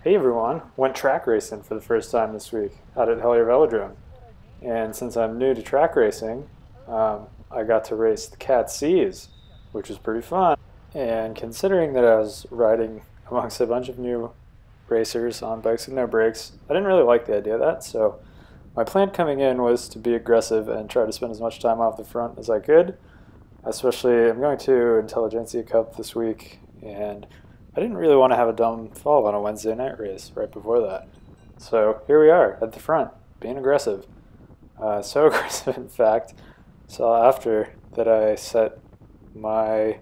Hey everyone, went track racing for the first time this week out at Hellyer velodrome. And since I'm new to track racing, I got to race the Cat C's, which was pretty fun. And considering that I was riding amongst a bunch of new racers on bikes with no brakes, I didn't really like the idea of that. So my plan coming in was to be aggressive and try to spend as much time off the front as I could. Especially, I'm going to Intelligentsia Cup this week, and I didn't really want to have a dumb fall on a Wednesday night race right before that. So here we are at the front, being aggressive. So aggressive, in fact, saw after that I set my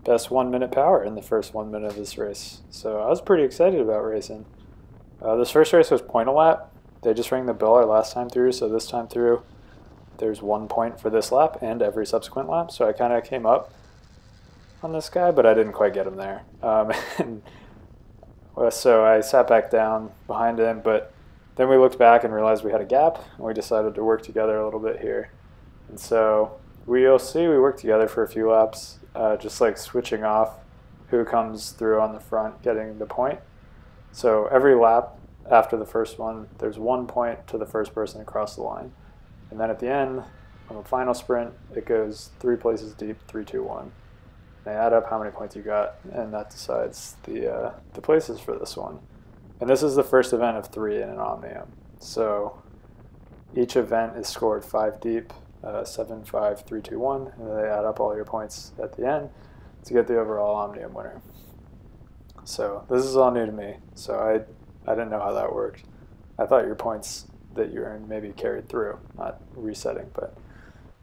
best 1 minute power in the first 1 minute of this race. So I was pretty excited about racing. This first race was point a lap. They just rang the bell our last time through, so this time through there's 1 point for this lap and every subsequent lap. So I kind of came up on this guy, but I didn't quite get him there. So I sat back down behind him, but then we looked back and realized we had a gap, and we decided to work together a little bit here. And so we'll see, we worked together for a few laps, just like switching off who comes through on the front getting the point. So every lap after the first one, there's 1 point to the first person across the line. And then at the end, on the final sprint, it goes 3 places deep, 3, 2, 1. They add up how many points you got, and that decides the places for this one. And this is the first event of 3 in an omnium. So each event is scored 5 deep, 7, 5, 3, 2, 1, and they add up all your points at the end to get the overall omnium winner. So this is all new to me, so I didn't know how that worked. I thought your points that you earned maybe carried through, not resetting, but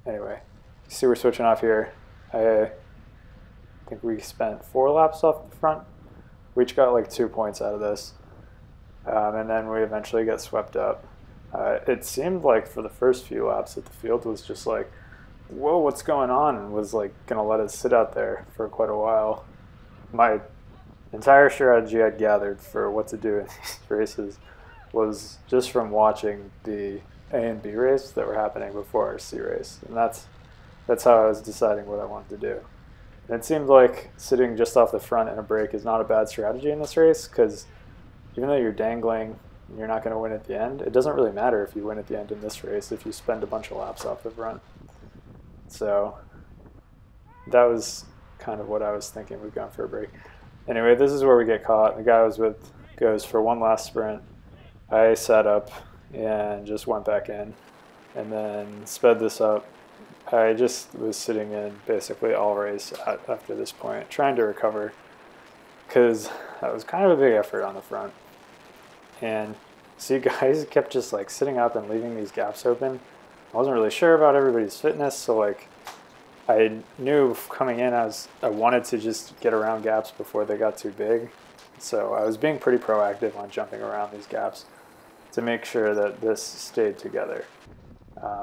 anyway. You see we're switching off here. I think we spent 4 laps off the front. We each got like 2 points out of this. And then we eventually get swept up. It seemed like for the first few laps that the field was just like, whoa, what's going on? And was like gonna let us sit out there for quite a while. My entire strategy I'd gathered for what to do in these races was just from watching the A and B race that were happening before our C race. And that's how I was deciding what I wanted to do. And it seemed like sitting just off the front in a break is not a bad strategy in this race, because even though you're dangling and you're not going to win at the end, it doesn't really matter if you win at the end in this race if you spend a bunch of laps off the front. So that was kind of what I was thinking. We've gone for a break. Anyway, this is where we get caught. The guy I was with goes for one last sprint. I sat up and just went back in and then sped this up. I just was sitting in basically all race after this point, trying to recover, because that was kind of a big effort on the front. And see, guys kept just like sitting up and leaving these gaps open. I wasn't really sure about everybody's fitness, so like I knew coming in I wanted to just get around gaps before they got too big. So I was being pretty proactive on jumping around these gaps to make sure that this stayed together.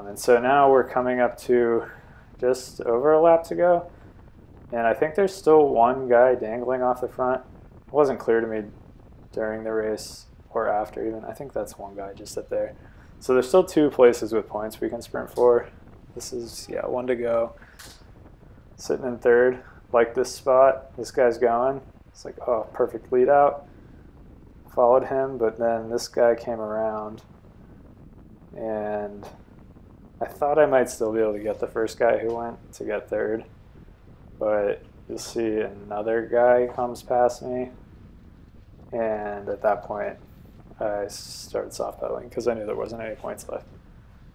And so now we're coming up to just over a lap to go. And I think there's still one guy dangling off the front. It wasn't clear to me during the race or after even. I think that's one guy just up there. So there's still 2 places with points we can sprint for. This is, 1 to go. Sitting in third, like this spot. This guy's going. It's like, oh, perfect lead out. Followed him, but then this guy came around, and I thought I might still be able to get the first guy who went to get third, but you'll see another guy comes past me, and at that point I started soft pedaling because I knew there wasn't any points left.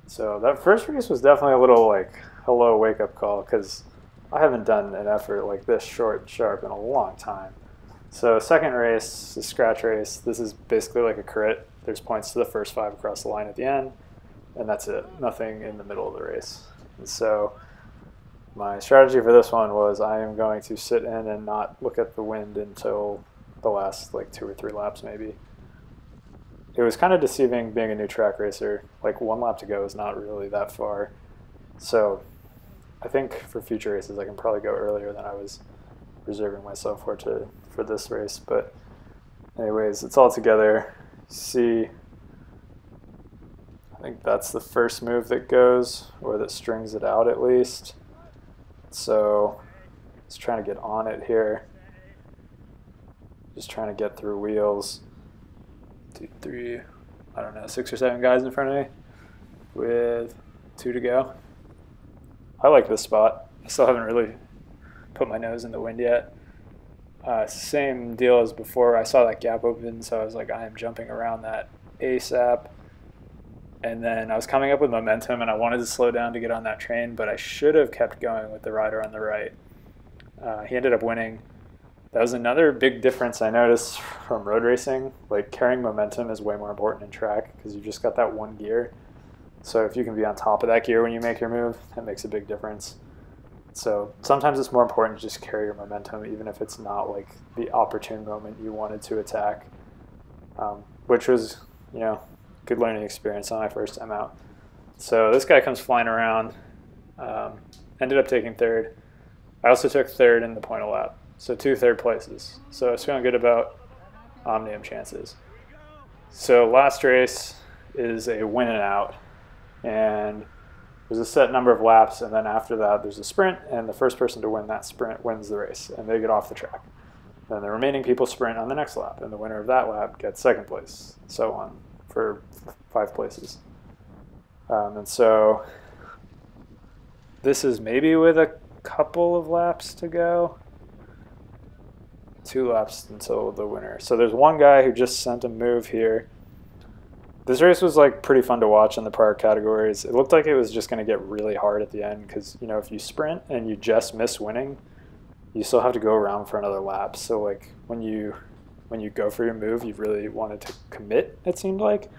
So that first race was definitely a little like hello wake-up call, because I haven't done an effort like this short and sharp in a long time. So second race, the scratch race, this is basically like a crit. There's points to the first 5 across the line at the end, and that's it. Nothing in the middle of the race. And so my strategy for this one was I am going to sit in and not look at the wind until the last like 2 or 3 laps maybe. It was kind of deceiving being a new track racer. Like 1 lap to go is not really that far. So I think for future races I can probably go earlier than I was reserving myself for this race. But anyways, it's all together. See, I think that's the first move that goes, or that strings it out at least. So just trying to get on it here. Just trying to get through wheels. 2, 3, I don't know, 6 or 7 guys in front of me with 2 to go. I like this spot. I still haven't really put my nose in the wind yet. Same deal as before. I saw that gap open, so I was like, I am jumping around that ASAP. And then I was coming up with momentum, and I wanted to slow down to get on that train, but I should have kept going with the rider on the right. He ended up winning. That was another big difference I noticed from road racing. Like, carrying momentum is way more important in track because you just got that one gear. So if you can be on top of that gear when you make your move, that makes a big difference. So sometimes it's more important to just carry your momentum, even if it's not like the opportune moment you wanted to attack, which was, you know, good learning experience on my first time out. So this guy comes flying around, ended up taking third. I also took third in the point of lap, so 2 third places. So it's feeling good about omnium chances. So last race is a win and out, and there's a set number of laps, and then after that there's a sprint, and the first person to win that sprint wins the race, and they get off the track. Then the remaining people sprint on the next lap, and the winner of that lap gets second place, so on, for 5 places. And so this is maybe with a couple of laps to go. 2 laps until the winner. So there's one guy who just sent a move here. This race was like pretty fun to watch in the prior categories. It looked like it was just going to get really hard at the end because, you know, if you sprint and you just miss winning, you still have to go around for another lap. So like when you go for your move, you really wanted to commit, it seemed like.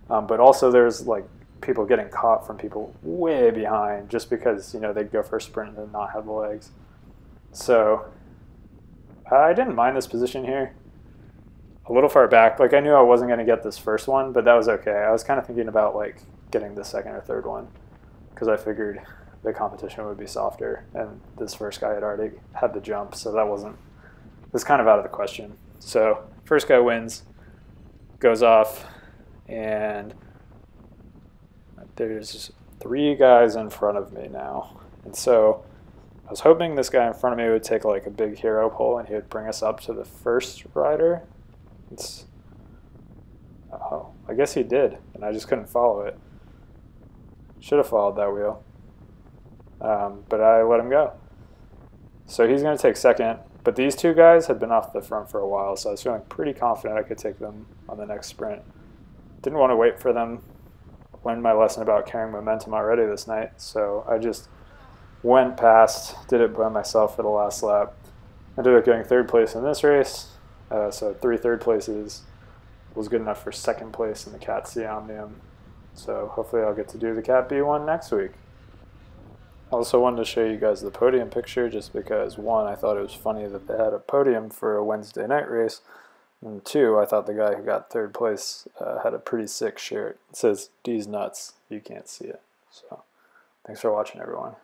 But also there's like people getting caught from people way behind just because, you know, they'd go for a sprint and not have the legs. So I didn't mind this position here. A little far back. Like, I knew I wasn't going to get this first one, but that was okay. I was kind of thinking about like getting the second or third one because I figured the competition would be softer, and this first guy had already had the jump, so that was kind of out of the question. So first guy wins, goes off, and there's 3 guys in front of me now. And so I was hoping this guy in front of me would take like a big hero pull and he would bring us up to the first rider. Oh, I guess he did, and I just couldn't follow it. Should have followed that wheel. But I let him go. So he's going to take second, but these 2 guys had been off the front for a while, so I was feeling pretty confident I could take them on the next sprint. Didn't want to wait for them. Learned my lesson about carrying momentum already this night, so I just went past, did it by myself for the last lap. Ended up getting 3rd place in this race, so 3 third places was good enough for 2nd place in the Cat C Omnium. So hopefully I'll get to do the Cat B one next week. I also wanted to show you guys the podium picture just because, 1, I thought it was funny that they had a podium for a Wednesday night race, and 2, I thought the guy who got 3rd place had a pretty sick shirt. It says, "D's nuts." You can't see it. So thanks for watching, everyone.